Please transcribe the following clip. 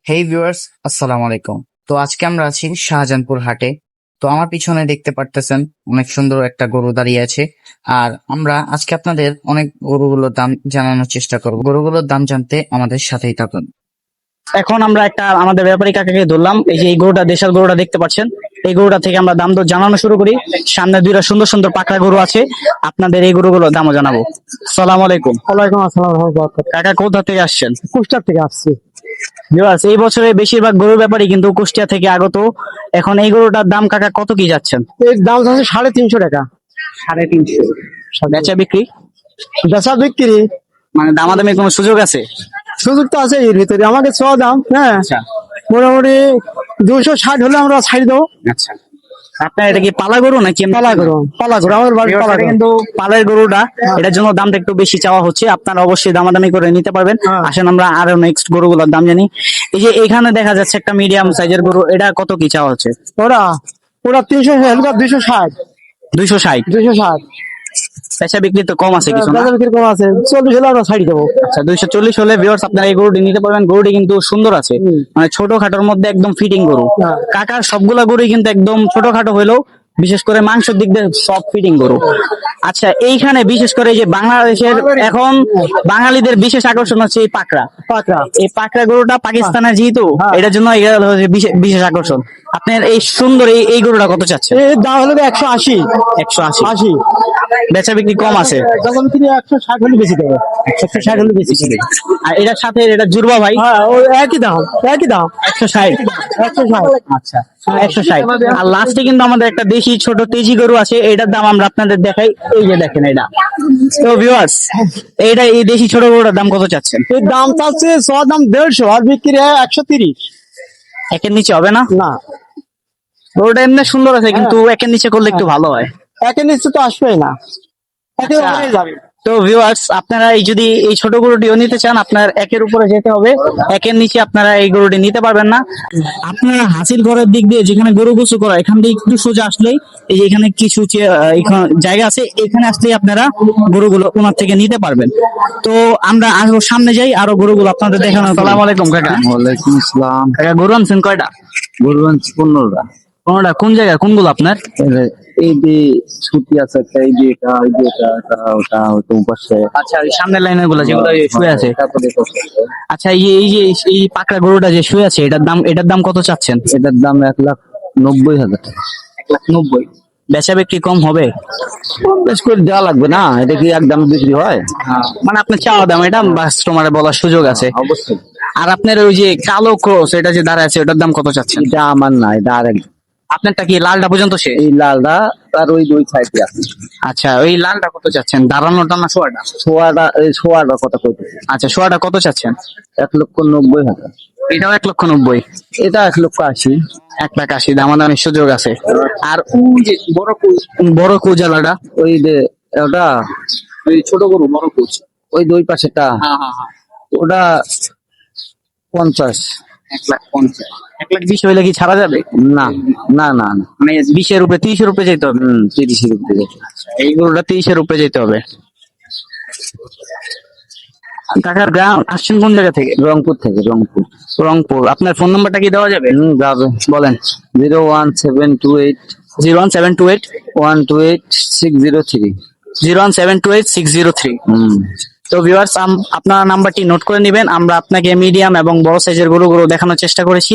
হেই viewers, আসসালামু আলাইকুম। তো আজকে আমরা আছি শাহজাহানপুর হাটে। তো আমার পিছনে দেখতে পারতেছেন অনেক সুন্দর একটা গরু দাঁড়িয়ে আছে। আর আমরা আজকে আপনাদের অনেক গরুগুলোর দাম জানানোর চেষ্টা করব। গরুগুলোর দাম জানতে আমাদের সাথেই থাকুন। এখন আমরা একটা আমাদের ব্যাপারী কাকাকে ধরলাম। এই যে এই গরুটা, দেশাল গরুটা দেখতে পাচ্ছেন, এই গরুটা থেকে আমরা দাম দর জানানো শুরু করি। সামনে দুইটা সুন্দর সুন্দর পাকড়া গরু আছে, আপনাদের এই গরুগুলোর দামও জানাবো। সালাম আলাইকুম। ওয়ালাইকুম আসসালাম। কাকা কোথা থেকে আসছেন? কুষ্টার থেকে আসছি। ভিউয়ার্স, এই বছরে বেশিরভাগ গরুর ব্যাপারই কিন্তু কুষ্টিয়া থেকে আগত। এখন এই গরুটার দাম কাকা কত কি যাচ্ছেন? এর দাম হচ্ছে 350 টাকা। 350। বেচা বিক্রি বেচা বিক্রি মানে দামাদামি কোনো সুযোগ আছে? সুযোগ তো আছে এর ভিতরে। আমাকে ছ দাম, হ্যাঁ, আচ্ছা মোটামুটি 260 হলে আমরা ছাড়ি দেবো। আচ্ছা, আপনার এটা কি পালা গরু নাকি এমনি? পালা করো, পালা করো, আমার বাড়ি পালা এটা করো। কিন্তু পালের গরুটা, এটার জন্য দামটা একটু বেশি চাওয়া হচ্ছে। আপনারা অবশ্যই দামাদামি করে নিতে পারবেন। হ্যাঁ। আসেন আমরা আরো নেক্সট গরুগুলোর দাম জানি। এই যে এখানে দেখা যাচ্ছে একটা মিডিয়াম সাইজের গরু, এটা কত কি চাওয়া হচ্ছে? ওরা ওরা 360, 260, 260। 260। পেশা বিক্রি তো কম আছে কিছু না? বেচা বিক্রি কম আছে, 40 হলে আমরা ছাড়ি দেবো। আচ্ছা, 240 হলে ভিউয়ার্স আপনারা এই গরুটি নিতে পারবেন। গরুটি কিন্তু সুন্দর আছে, মানে ছোটখাটোর মধ্যে একদম ফিটিং গরু। হ্যাঁ। কাকার সবগুলা গরুই কিন্তু একদম ছোটখাটো হলেও বিশেষ করে মাংসের দিক দিয়ে সব ফিটিং গরু। আচ্ছা, এইখানে বিশেষ করে যে বাংলাদেশের এখন বাঙালিদের বিশেষ আকর্ষণ হচ্ছে এই পাকড়া। পাকড়া। এই পাকড়া গরুটা পাকিস্তানের যেহেতু, হ্যাঁ। এটার জন্য এটা হচ্ছে বিশেষ আকর্ষণ। আপনার এই সুন্দর এই গরুটা কত চাচ্ছে? এর দাম হলো 180। 180। 80। বেচা বিক্রি কম আছে? বেচা বিক্রি 160 হলে বেশি দেবে। 160 হলে বেশি দেবে। আর এটার সাথে এটা জুড়বা ভাই? হ্যাঁ, ওই একই দাম, একই দাম। 160। 160। আচ্ছা, 160। আর লাস্টে কিন্তু আমাদের একটা দেশি ছোট তেজি গরু আছে, এটার দাম আমরা আপনাদের দেখাই। এই যে দেখেন এটা। তো ভিউয়ার্স, এই দেশি ছোট গরুটার দাম কত চাচ্ছেন? এর দাম চাচ্ছে দাম 150, আর বিক্রি হয় 130। একের নিচে হবে না? না, গরুটা এমনি সুন্দর আছে, কিন্তু একের নিচে করলে একটু ভালো হয়। একের নিচে তো আসবেই না, একে আচ্ছা। উপরেই যাবে। তো ভিউয়ার্স, আপনারা যদি এই ছোট গরুটিও নিতে চান, আপনার একের উপরে যেতে হবে। একের নিচে আপনারা এই গরুটি নিতে পারবেন না। আপনারা হাসির ঘরের দিক দিয়ে যেখানে গরু গোসু করা, এখান দিয়ে একটু সোজা আসলেই এই যে এখানে কিছু জায়গা আছে, এখানে আসলেই আপনারা গরুগুলো ওনার থেকে নিতে পারবেন। তো আমরা আরো সামনে যাই, আরো গরুগুলো আপনাদের দেখানো। আসসালামু আলাইকুম কাকা। ওয়ালাইকুম আসসালাম। কাকা, গরু আনছেন কয়টা? গরু আনছি 15টা। 15টা? কোন জায়গা, কোনগুলো আপনার? এই যে ছুটি আছে একটা, এই যে এটা, এই যে এটা, ওটা ওটা পাশে। আচ্ছা, এই সামনের লাইনের গুলো যেগুলো শুয়ে আছে। তারপরে আচ্ছা, এই পাকড়া গরুটা যে শুয়ে আছে, এটার দাম কত চাচ্ছেন? এটার দাম 1,90,000 টাকা। 1,90,000। বেচা বিক্রি কম হবে? কম বেশ করে দেওয়া লাগবে না, এটা কি একদম বিক্রি হয়? মানে আপনার চাওয়া দাম, এটা কাস্টমারে বলার সুযোগ আছে। অবশ্যই। আর আপনার ওই যে কালো ক্রস, এটা যে দাঁড়ায় আছে, ওটার দাম কত চাচ্ছেন? এটা আমার না, এটা আরেক। আপনারটা কি লালটা পর্যন্ত শেষ? এই লালটা তার ওই দুই সাইডে আছে। আচ্ছা, ওই লালটা কত চাচ্ছেন? দাঁড়ানোটা না শোয়াটা? ছোয়াটা, এই ছোয়াটা কথা কইতে। আচ্ছা, শোয়াটা কত চাচ্ছেন? 1,90,000। এটাও 1,90,000। এটা 1,80,000। 1,80,000 দামাদামির সুযোগ আছে। আর ওই যে বড় কুজালাটা? ওই যে ওটা, ওই ছোট গরু বড় কুজ। ওই দুই পাশেটা, হ্যাঁ হ্যাঁ হ্যাঁ। ওটা 50। 1,50,000। 1,20,000 হইলে কি ছাড়া যাবে? না না না না। মানে 20-এর উপরে, 30-এর উপরে যেতে হবে। 30-এর উপরে। এই গরুটা 30-এর উপরে যেতে হবে। কাকার গ্রাম আসছেন কোন জায়গা থেকে? রংপুর থেকে, রংপুর। রংপুর। আপনার ফোন নাম্বারটা কি দেওয়া যাবে? যাবে। বলেন। 01728 01728 128 603। 01728 603। তো ভিউয়ার্স, আপনার নাম্বারটি নোট করে নেবেন। আমরা আপনাকে মিডিয়াম এবং বড় সাইজের গরুগুলো দেখানোর চেষ্টা করেছি।